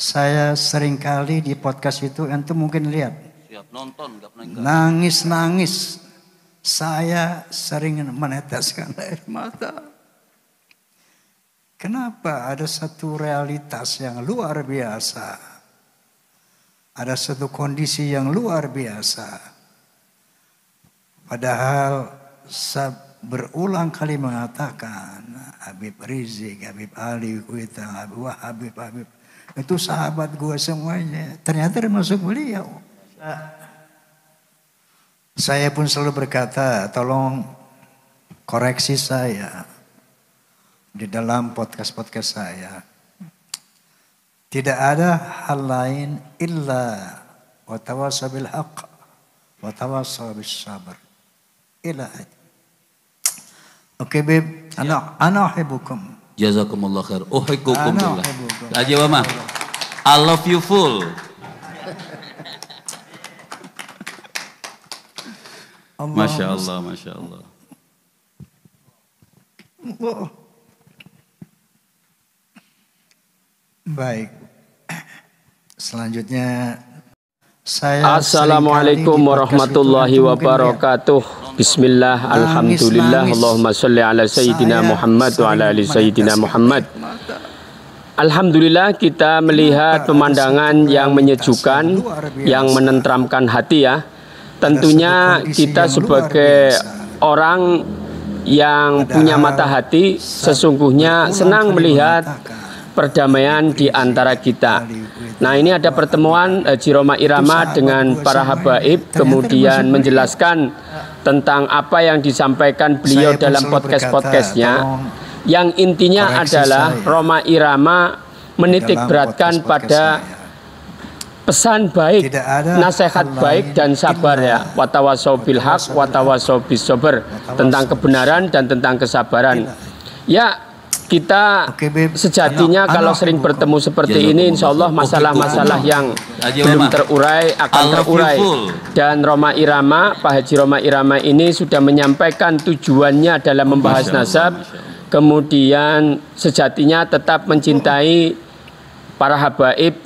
Saya seringkali di podcast itu antum mungkin lihat. Siap nonton, nggak pernah enggak. Nangis-nangis. Saya sering meneteskan air mata. Kenapa? Ada satu realitas yang luar biasa. Ada satu kondisi yang luar biasa. Padahal saya berulang kali mengatakan Habib Rizik, Habib Ali Kuitang, Habib itu sahabat gue semuanya. Ternyata termasuk beliau. Saya pun selalu berkata, tolong koreksi saya di dalam podcast-podcast saya. Tidak ada hal lain illa wa tawassaw bil haqq wa tawassaw bis sabr. Ila. Oke, Beb. Ana uhibbukum. Jazakumullah khair. Uhibbukum billah. Aja Mama. I love you full. Masya Allah, Masya Allah. Baik. Selanjutnya saya Assalamualaikum warahmatullahi wabarakatuh. Bismillah, alhamdulillah, Allahumma sholli ala Sayyidina Muhammad wa ala ali Sayyidina Muhammad. Alhamdulillah kita melihat pemandangan yang menyejukkan, yang menenteramkan hati ya. Tentunya kita sebagai orang yang punya mata hati sesungguhnya senang melihat perdamaian di antara kita. Nah, ini ada pertemuan Haji Rhoma Irama dengan para habaib, kemudian menjelaskan tentang apa yang disampaikan beliau dalam podcast-podcastnya. Yang intinya adalah Rhoma Irama menitik beratkan pada pesan baik, nasihat baik dan sabar ya. Watawasau bil haq, watawasau bis sabr, tentang kebenaran dan tentang kesabaran. Ya, kita sejatinya kalau sering bertemu seperti ini, insya Allah masalah-masalah yang belum terurai akan terurai. Dan Rhoma Irama, Pak Haji Rhoma Irama ini sudah menyampaikan tujuannya dalam membahas nasab. Kemudian sejatinya tetap mencintai para habaib,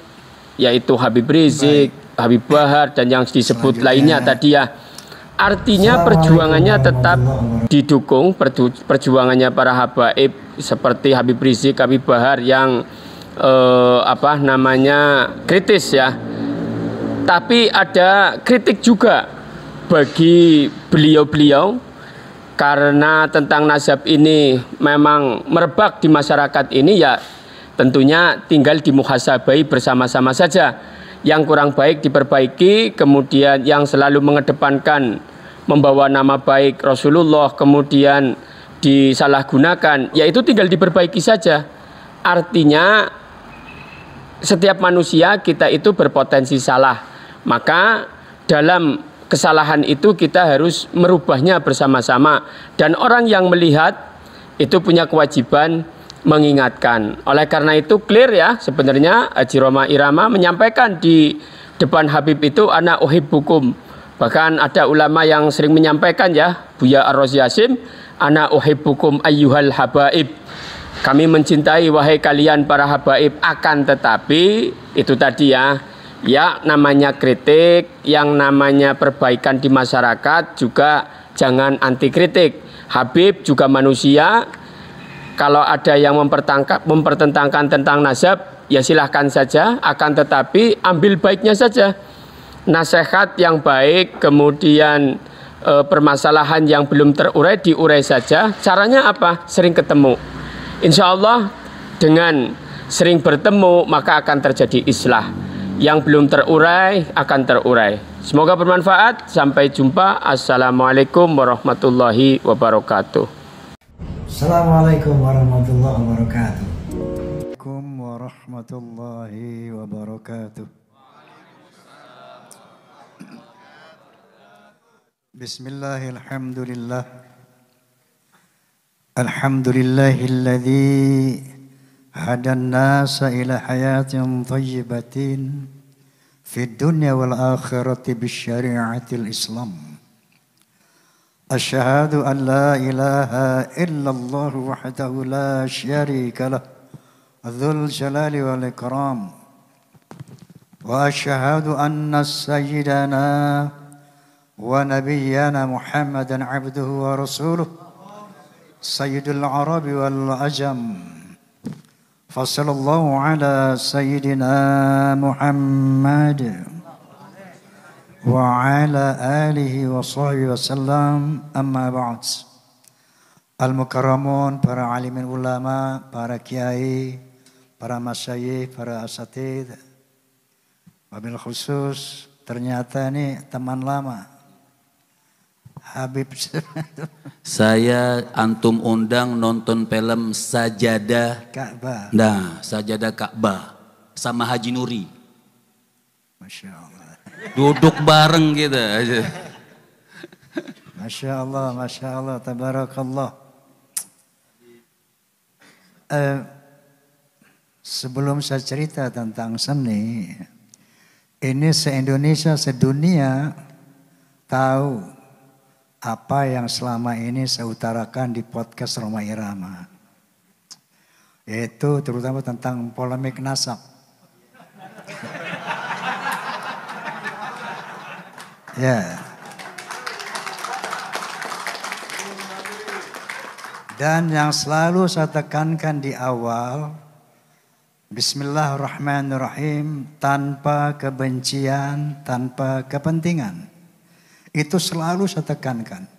yaitu Habib Rizik, Habib Bahar, dan yang disebut lainnya tadi ya. Artinya perjuangannya tetap didukung, perjuangannya para habaib seperti Habib Rizik, Habib Bahar yang kritis ya. Tapi ada kritik juga bagi beliau-beliau karena tentang nasab ini memang merebak di masyarakat ini ya. Tentunya tinggal dimuhasabai bersama-sama saja. Yang kurang baik diperbaiki, kemudian yang selalu mengedepankan membawa nama baik Rasulullah kemudian disalahgunakan, yaitu tinggal diperbaiki saja. Artinya setiap manusia kita itu berpotensi salah. Maka dalam kesalahan itu kita harus merubahnya bersama-sama. Dan orang yang melihat itu punya kewajiban mengingatkan. Oleh karena itu clear ya, sebenarnya Haji Rhoma Irama menyampaikan di depan Habib itu ana uhibbukum. Bahkan ada ulama yang sering menyampaikan ya, Buya Ar-Razi Hasim, ana uhibbukum ayyuhal habaib. Kami mencintai wahai kalian para habaib, akan tetapi itu tadi ya, namanya kritik, yang namanya perbaikan di masyarakat juga jangan anti kritik. Habib juga manusia. Kalau ada yang mempertentangkan tentang nasab, ya silahkan saja. Akan tetapi ambil baiknya saja. Nasihat yang baik, kemudian permasalahan yang belum terurai diurai saja. Caranya apa? Sering ketemu. Insya Allah dengan sering bertemu maka akan terjadi islah. Yang belum terurai akan terurai. Semoga bermanfaat. Sampai jumpa. Assalamualaikum warahmatullahi wabarakatuh. Assalamualaikum warahmatullahi wabarakatuh. Assalamualaikum warahmatullahi wabarakatuh. Bismillahirrahmanirrahim. Alhamdulillahilladzi hadan nasa ila hayatin thayyibatin fid dunya wal akhirati bisyari'atil Islam. Asyhadu an la ilaha illallah wahdahu la syarika lah dzul jalali wal ikram وأشهد أن سيدنا ونبينا محمدا عبده ورسوله سيد العرب والعجم فصلى الله على سيدنا محمد وعلى آله وصحبه وسلم أما بعد. Al-Mukarramun, para alimin ulama, para kiai, para masyayikh, para asatidz. Wabil khusus ternyata ini teman lama. Habib. Saya antum undang nonton film Sajadah Ka'bah. Nah, Sajadah Ka'bah sama Haji Nuri. Masya Allah. Duduk bareng gitu. Masya Allah, tabarakallah. Sebelum saya cerita tentang seni, ini se-Indonesia, sedunia tahu apa yang selama ini saya utarakan di podcast Roma Irama. Yaitu terutama tentang polemik nasab. Ya. Dan yang selalu saya tekankan di awal, Bismillahirrahmanirrahim, tanpa kebencian, tanpa kepentingan. Itu selalu saya tekankan.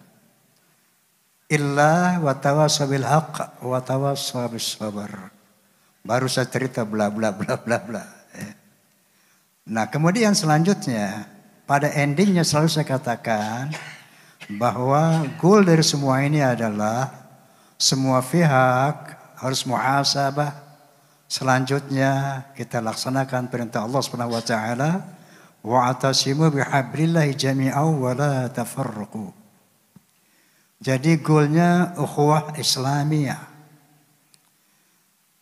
Illa wa tawassaw bil haqq wa tawassaw bis sabr. Baru saya cerita bla bla bla bla bla. Nah, kemudian selanjutnya pada endingnya selalu saya katakan bahwa goal dari semua ini adalah semua pihak harus muhasabah. Selanjutnya kita laksanakan perintah Allah Subhanahu wa taala, wa'tasimu bihablillahi jami'an wa la tafarraqu. Jadi goalnya ukhuwah Islamiyah.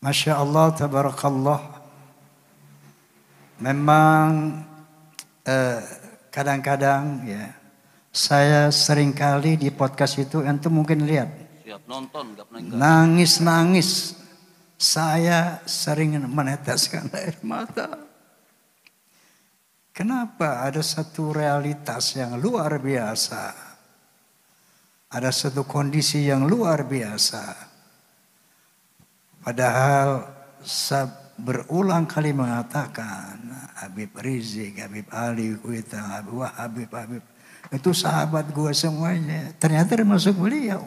Masya Allah, tabarakallah. Memang kadang-kadang ya saya seringkali di podcast itu antum mungkin lihat. Siap nonton, gak pernah enggak. Nangis-nangis. Saya sering meneteskan air mata. Kenapa? Ada satu realitas yang luar biasa. Ada satu kondisi yang luar biasa. Padahal saya berulang kali mengatakan Habib Rizik, Habib Ali Kuita, Habib itu sahabat gue semuanya. Ternyata termasuk beliau.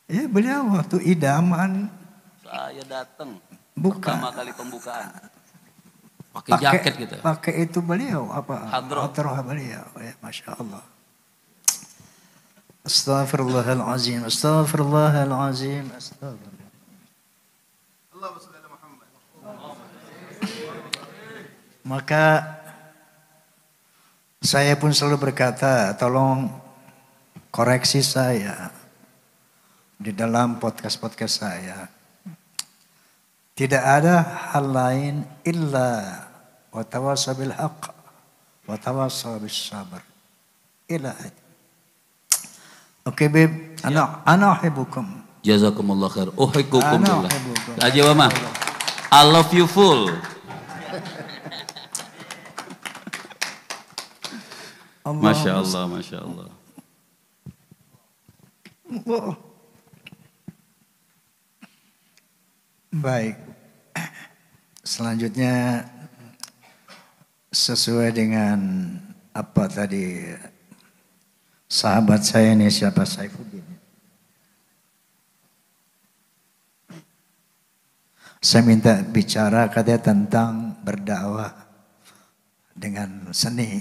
Ya, beliau waktu idaman. Saya datang. Bukan. Pertama kali pembukaan. Pakai jaket gitu. Pakai itu beliau apa? Hadroh beliau. Ya, Masya Allah. Astaghfirullahalazim. Astaghfirullahalazim. Astaghfirullah. Allahumma shalli ala Muhammad. Maka saya pun selalu berkata, tolong koreksi saya di dalam podcast-podcast saya. Tidak ada hal lain illa wa tawassaw bil haqq wa tawassaw bis sabr. Ila. Oke, Beb. Ana uhibbukum. Jazakumullah khair. Uhibbukum billah. Haji Mama. I love you full. Masya Allah, Masya Allah. Baik, selanjutnya sesuai dengan apa tadi sahabat saya ini siapa Saifuddin. Saya minta bicara katanya tentang berdakwah dengan seni.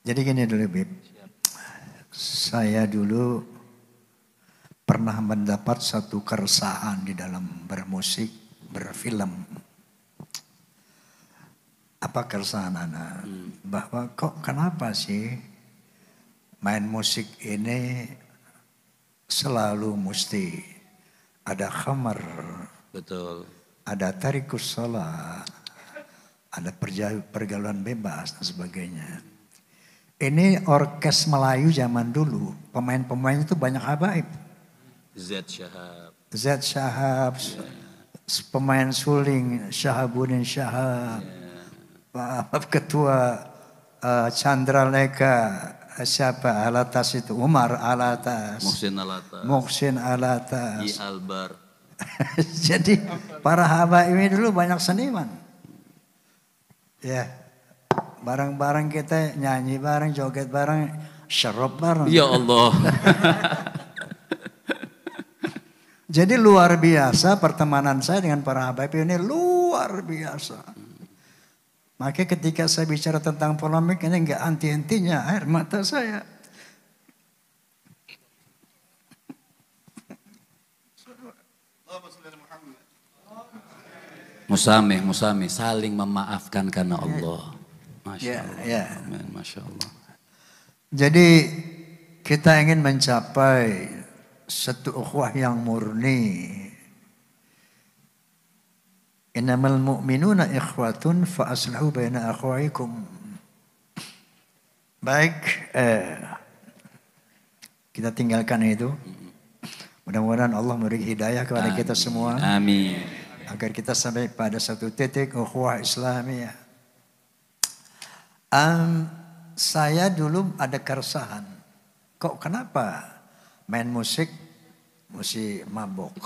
Jadi gini dulu Bib, saya dulu pernah mendapat satu keresahan di dalam bermusik, berfilm. Apa keresahan anak? Bahwa kok kenapa sih main musik ini selalu mesti ada khamar, betul, ada tarikus sholat, ada pergaulan bebas dan sebagainya. Ini orkes Melayu zaman dulu, pemain-pemain itu banyak habaib. Z Shahab, pemain suling Syahabuddin Syahab, ketua Chandra Leka, siapa Alatas itu, Umar Alatas, Muhsin Alatas, I Albar. Jadi para habaib ini dulu banyak seniman. Ya, bareng-bareng kita nyanyi bareng, joget bareng, syarab bareng. Ya Allah. Jadi luar biasa pertemanan saya dengan para habaib ini, luar biasa. Maka ketika saya bicara tentang polemik ini enggak henti-hentinya air mata saya. Musameh, saling memaafkan karena Allah. Masya Allah. Ya. Amin, Masya Allah. Jadi kita ingin mencapai satu ukhuwah yang murni. Innamal mu'minuna ikhwatun fa aslihu baina akhwaikum. Baik, kita tinggalkan itu. Mudah-mudahan Allah memberi hidayah kepada kita semua. Amin. Agar kita sampai pada satu titik ukhuwah Islamiyah. Saya dulu ada keresahan. Kok kenapa main musik mesti mabuk?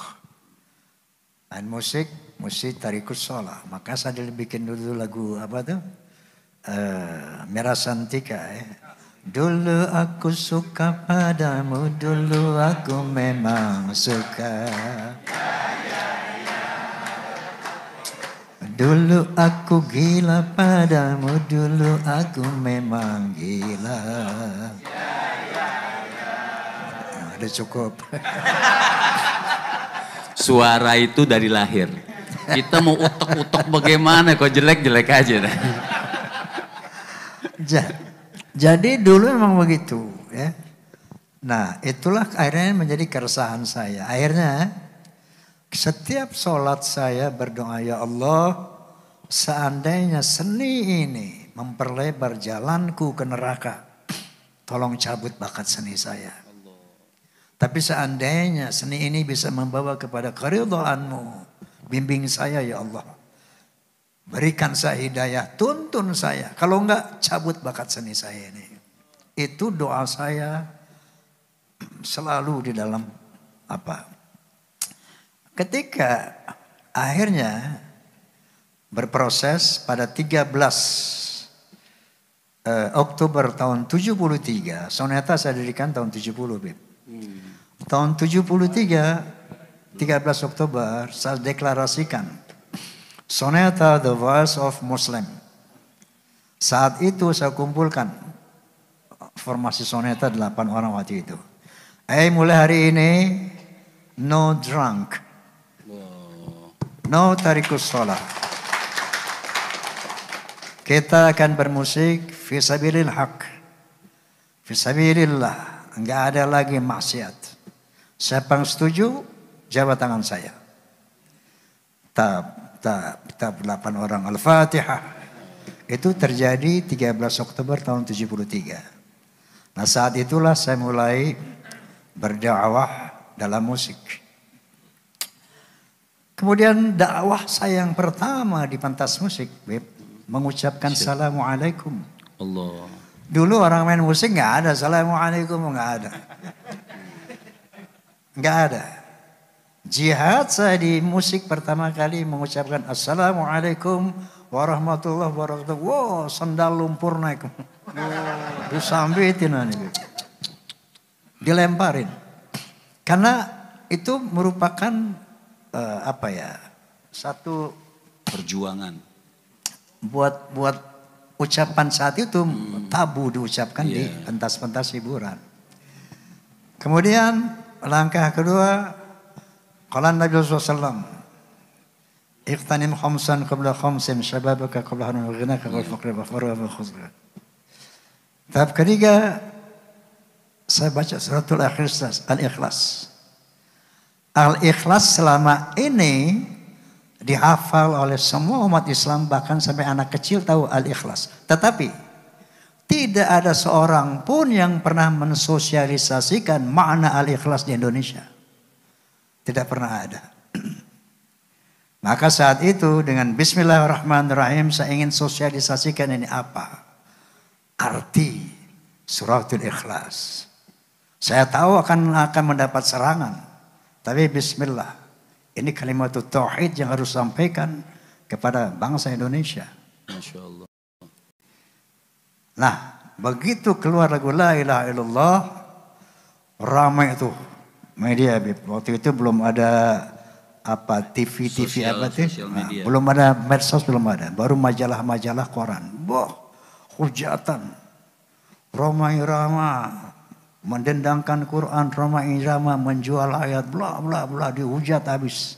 Main musik mesti tarikus sholah. Maka saya bikin dulu lagu apa tuh? Merah Santika. Dulu aku suka padamu, dulu aku memang suka. Dulu aku gila padamu, dulu aku memang gila. Udah cukup. Suara itu dari lahir. Kita mau utek-utek bagaimana, kok jelek-jelek aja. Jadi dulu memang begitu. Ya. Nah itulah akhirnya menjadi keresahan saya. Akhirnya setiap sholat saya berdoa, ya Allah, seandainya seni ini memperlebar jalanku ke neraka, tolong cabut bakat seni saya. Tapi seandainya seni ini bisa membawa kepada keridhaanmu, bimbing saya ya Allah. Berikan saya hidayah, tuntun saya. Kalau enggak, cabut bakat seni saya ini. Itu doa saya selalu di dalam apa? Ketika akhirnya berproses pada 13 Oktober tahun 73, soneta saya dirikan tahun 70, Beb. Tahun 73, 13 Oktober saya deklarasikan soneta The Voice of Muslim. Saat itu saya kumpulkan formasi soneta 8 orang waktu itu. Mulai hari ini no drunk. No tarikus sholah. Kita akan bermusik fisabilil haq. Fisabilillah. Enggak ada lagi maksiat. Siapa yang setuju, jawab tangan saya. Tab 8 orang Al-Fatihah. Itu terjadi 13 Oktober tahun 73. Nah saat itulah saya mulai berdakwah dalam musik. Kemudian dakwah saya yang pertama di pentas musik, Beb, mengucapkan Assalamualaikum. Allah. Dulu orang main musik nggak ada Assalamualaikum, nggak ada. Nggak ada. Jihad saya di musik pertama kali mengucapkan Assalamualaikum warahmatullahi wabarakatuh. Wow, sandal lumpur naik. Disambitin nih. Dilemparin. Karena itu merupakan satu perjuangan. Buat ucapan saat itu tabu diucapkan di pentas-pentas hiburan. Kemudian langkah kedua, qala Nabi sallallahu alaihi wasallam, iqtanim khamsan qabla khamsin, syababaka qabla harum ghinaka wal faqra wa farwa wa khuzra. Tahap ketiga, saya baca suratul Al-Ikhlas. Al-Ikhlas selama ini dihafal oleh semua umat Islam, bahkan sampai anak kecil tahu Al-Ikhlas. Tetapi tidak ada seorang pun yang pernah mensosialisasikan makna Al-Ikhlas di Indonesia. Tidak pernah ada. Maka saat itu dengan Bismillahirrahmanirrahim saya ingin sosialisasikan ini apa? Arti suratul Ikhlas. Saya tahu akan mendapat serangan. Tapi bismillah. Ini kalimat tauhid yang harus sampaikan kepada bangsa Indonesia. Masya Allah. Nah, begitu keluar lagu La ilaha illallah, ramai itu media. Waktu itu belum ada apa TV apa tuh, belum ada medsos, belum ada, baru majalah koran. Hujatan, Roma Irama mendendangkan Quran, Roma Irama menjual ayat, bla bla bla, dihujat habis.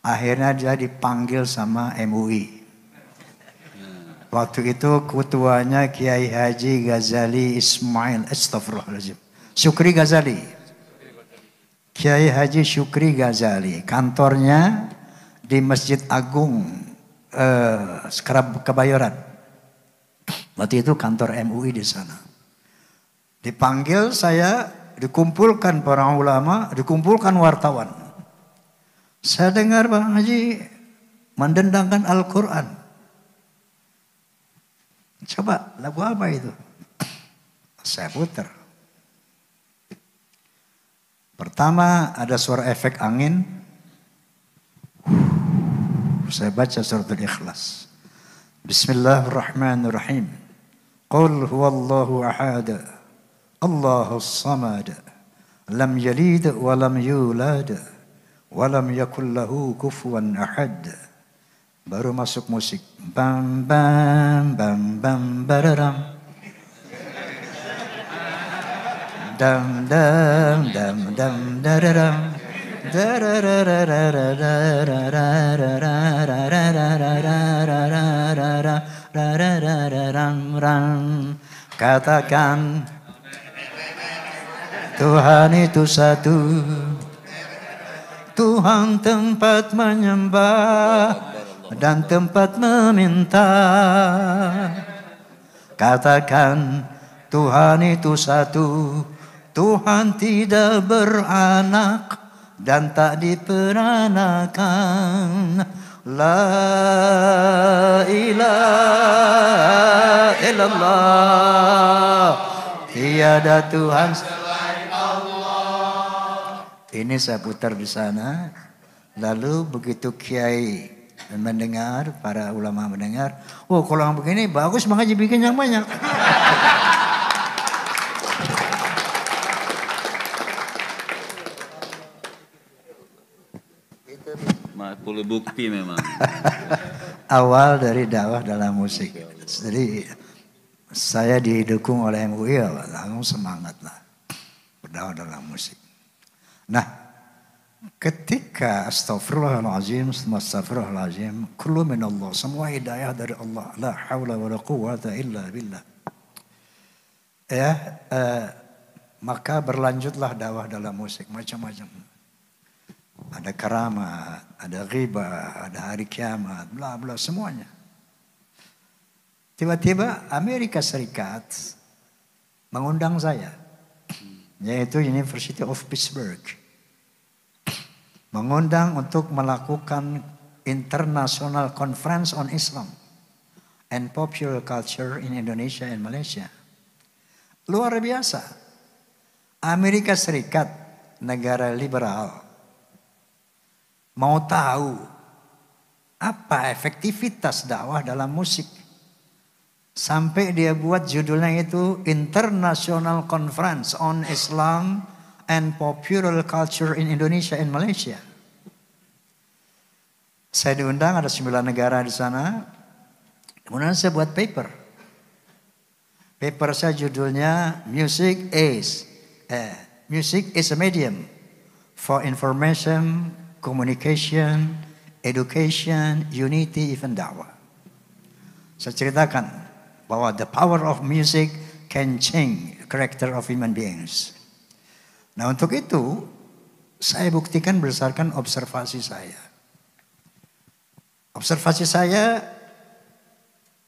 Akhirnya dia dipanggil sama MUI. Waktu itu ketuanya Kiai Haji Ghazali Ismail, astagfirullahaladzim, Syukri Ghazali. Kiai Haji Syukri Ghazali, kantornya di Masjid Agung Kebayoran. Waktu itu kantor MUI di sana. Dipanggil saya, dikumpulkan para ulama, dikumpulkan wartawan. Saya dengar Bang Haji mendendangkan Al-Quran. Coba lagu apa itu? Saya putar. Pertama ada suara efek angin. Saya baca suratul Ikhlas. Bismillahirrahmanirrahim. Qul huwallahu ahad. Allahus samad. Lam yalid wa lam yulad. Wa lam yakul lahu kufuwan ahad. Baru masuk musik. Bam bam bam bam bararam. Dam dam dam dam dararam. Katakan Tuhan itu satu, Tuhan tempat menyembah dan tempat meminta. Katakan Tuhan itu satu, Tuhan tidak beranak dan tak diperanakan. La ilaha illallah, tiada Tuhan selain Allah. Ini saya putar di sana. Lalu begitu kiai mendengar, para ulama mendengar, oh kalau yang begini bagus, makanya bikin yang banyak. Puluh bukti memang. Awal dari dakwah dalam musik. Jadi saya didukung oleh MUI, langsung semangat lah berdakwah dalam musik. Nah, ketika astagfirullahaladzim, kullu minallah, semua hidayah dari Allah, la hawla wa la quwwata illa billah. Maka berlanjutlah dakwah dalam musik macam-macam. Ada keramat, ada ghibah, ada hari kiamat, bla bla semuanya. Tiba-tiba Amerika Serikat mengundang saya, yaitu University of Pittsburgh, mengundang untuk melakukan International Conference on Islam and Popular Culture in Indonesia and Malaysia. Luar biasa. Amerika Serikat, negara liberal, mau tahu apa efektivitas dakwah dalam musik. Sampai dia buat judulnya itu International Conference on Islam and Popular Culture in Indonesia and Malaysia. Saya diundang, ada 9 negara di sana. Kemudian saya buat paper. Paper saya judulnya Music is a medium for information, communication, education, unity, even dakwah. Saya ceritakan bahwa the power of music can change the character of human beings. Nah, untuk itu saya buktikan berdasarkan observasi saya. Observasi saya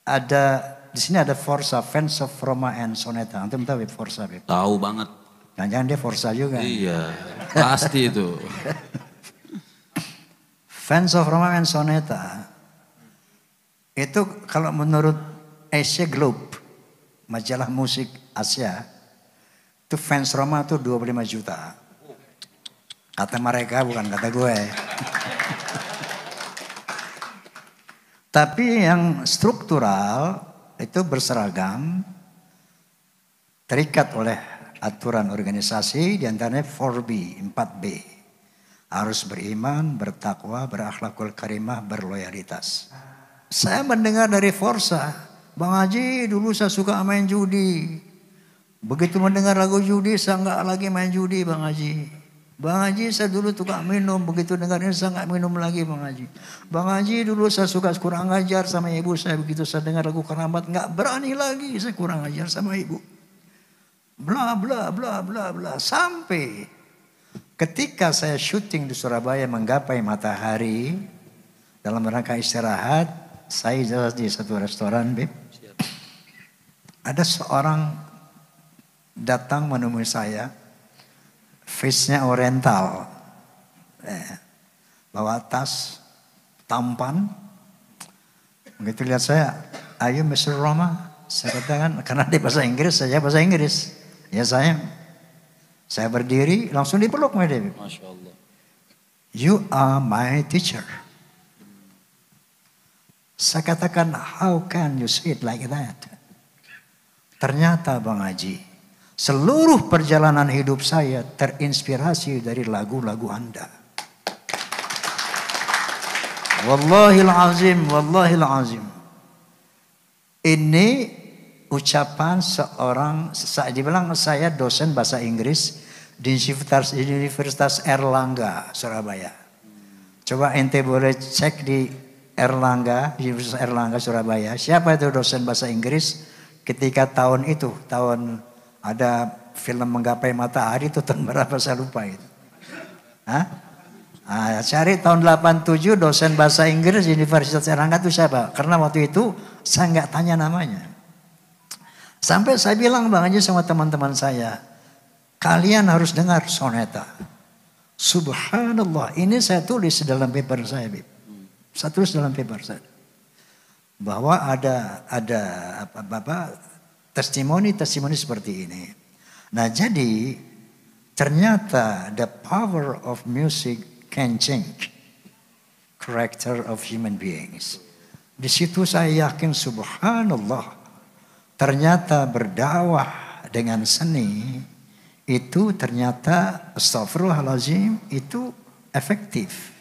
ada di sini, ada Forza, Fans of Roma and Sonata. Antum tahu Forza? Tahu banget. Jangan dia Forza juga. Iya, pasti itu. Fans of Roma and Soneta itu kalau menurut Asia Globe, majalah musik Asia, itu fans Roma tuh 25 juta. Kata mereka, bukan kata gue. Tapi yang struktural itu berseragam, terikat oleh aturan organisasi, diantaranya 4B, 4B. Harus beriman, bertakwa, berakhlakul karimah, berloyalitas. Saya mendengar dari Forsa, Bang Haji dulu saya suka main judi. Begitu mendengar lagu judi saya nggak lagi main judi Bang Haji. Bang Haji saya dulu suka minum, begitu dengar ini saya nggak minum lagi Bang Haji. Bang Haji dulu saya suka kurang ajar sama ibu saya, begitu saya dengar lagu keramat nggak berani lagi saya kurang ajar sama ibu. Bla bla bla bla bla sampai ketika saya syuting di Surabaya menggapai matahari dalam rangka istirahat, saya jalan di satu restoran, Beb. Ada seorang datang menemui saya, face-nya oriental, bawa tas, tampan. Begitu lihat saya, "Are you Mr. Roma?" Saya katakan, karena dia bahasa Inggris, saya bahasa Inggris. Ya saya berdiri, langsung dipeluk sama dia. Masya Allah. "You are my teacher." Saya katakan, "How can you say it like that?" Ternyata Bang Haji, seluruh perjalanan hidup saya terinspirasi dari lagu-lagu Anda. Wallahil azim, wallahil azim. Ini ucapan seorang, saya dibilang saya dosen bahasa Inggris di Universitas Erlangga, Surabaya. Coba ente boleh cek di Erlangga, Universitas Erlangga, Surabaya. Siapa itu dosen bahasa Inggris ketika tahun itu, tahun ada film Menggapai Matahari itu tahun berapa saya lupa itu. Hah? Nah, cari tahun 87 dosen bahasa Inggris di Universitas Erlangga itu siapa? Karena waktu itu saya nggak tanya namanya. Sampai saya bilang Bang Haji sama teman-teman saya, kalian harus dengar soneta. Subhanallah, ini saya tulis dalam paper saya, Bib. Saya tulis dalam paper saya. Bahwa ada testimoni seperti ini. Nah jadi ternyata the power of music can change character of human beings. Di situ saya yakin subhanallah, ternyata berdakwah dengan seni itu ternyata astagfirullahaladzim itu efektif.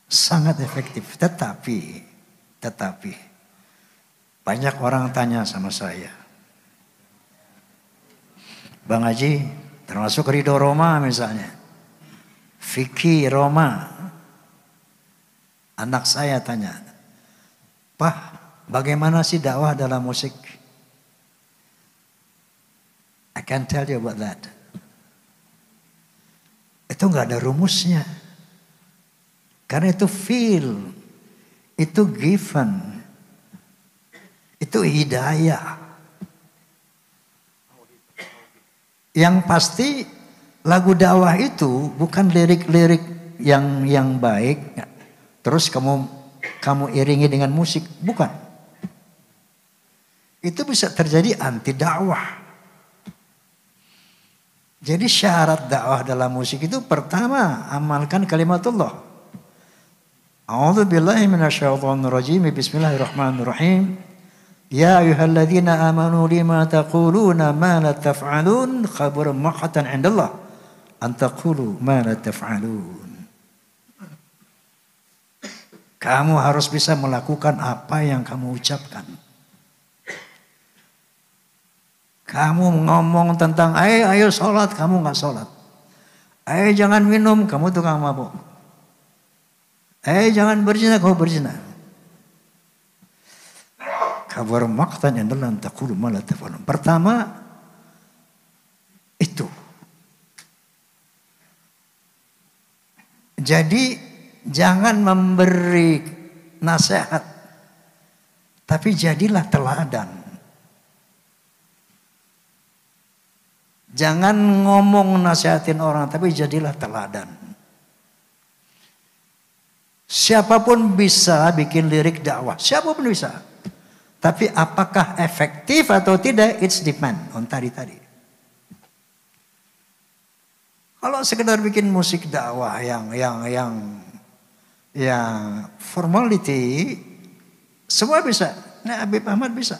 Sangat efektif. Tetapi banyak orang tanya sama saya, Bang Haji, termasuk Ridho Roma misalnya, Vicky Roma, anak saya tanya, "Pak, bagaimana sih dakwah dalam musik?" I can't tell you about that. Itu nggak ada rumusnya. Karena itu feel, itu given, itu hidayah. Yang pasti lagu dakwah itu bukan lirik-lirik yang baik, terus kamu iringi dengan musik, bukan. Itu bisa terjadi anti dakwah. Jadi syarat dakwah dalam musik itu pertama amalkan kalimatullah. A'udzu billahi minasyaitonir rajim. Bismillahirrahmanirrahim. Ya ayyuhalladzina amanu lima taquluna ma la taf'alun khabarun maqatan 'indallah an taqulu ma la taf'alun. Kamu harus bisa melakukan apa yang kamu ucapkan. Kamu ngomong tentang, ayo sholat, kamu nggak sholat. Jangan minum, kamu tukang mabuk. Jangan berzina, kamu berzina. Kabar maqtan yang dalam taqulu ma la taf'alun. Pertama itu. Jadi jangan memberi nasihat, tapi jadilah teladan. Jangan ngomong nasihatin orang, tapi jadilah teladan. Siapapun bisa bikin lirik dakwah, siapapun bisa. Tapi apakah efektif atau tidak, it's depend on tadi. Kalau sekedar bikin musik dakwah yang formality, semua bisa. Nah, Habib Ahmad bisa.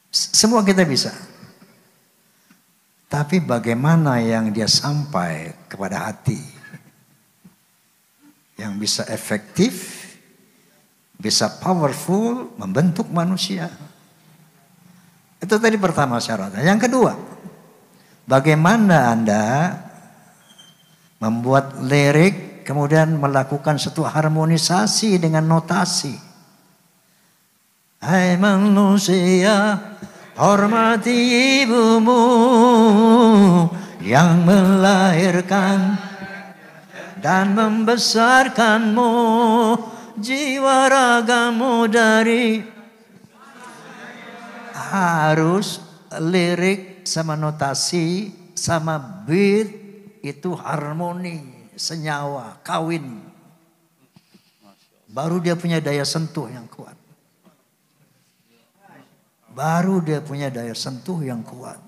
Semua kita bisa. Tapi bagaimana yang dia sampai kepada hati, yang bisa efektif, bisa powerful, membentuk manusia. Itu tadi pertama syaratnya. Yang kedua, bagaimana Anda membuat lirik, kemudian melakukan satu harmonisasi dengan notasi. Hai manusia, hormati ibumu yang melahirkan dan membesarkanmu, jiwa ragamu dari. Harus lirik sama notasi sama beat itu harmoni, senyawa, kawin. Baru dia punya daya sentuh yang kuat. Baru dia punya daya sentuh yang kuat.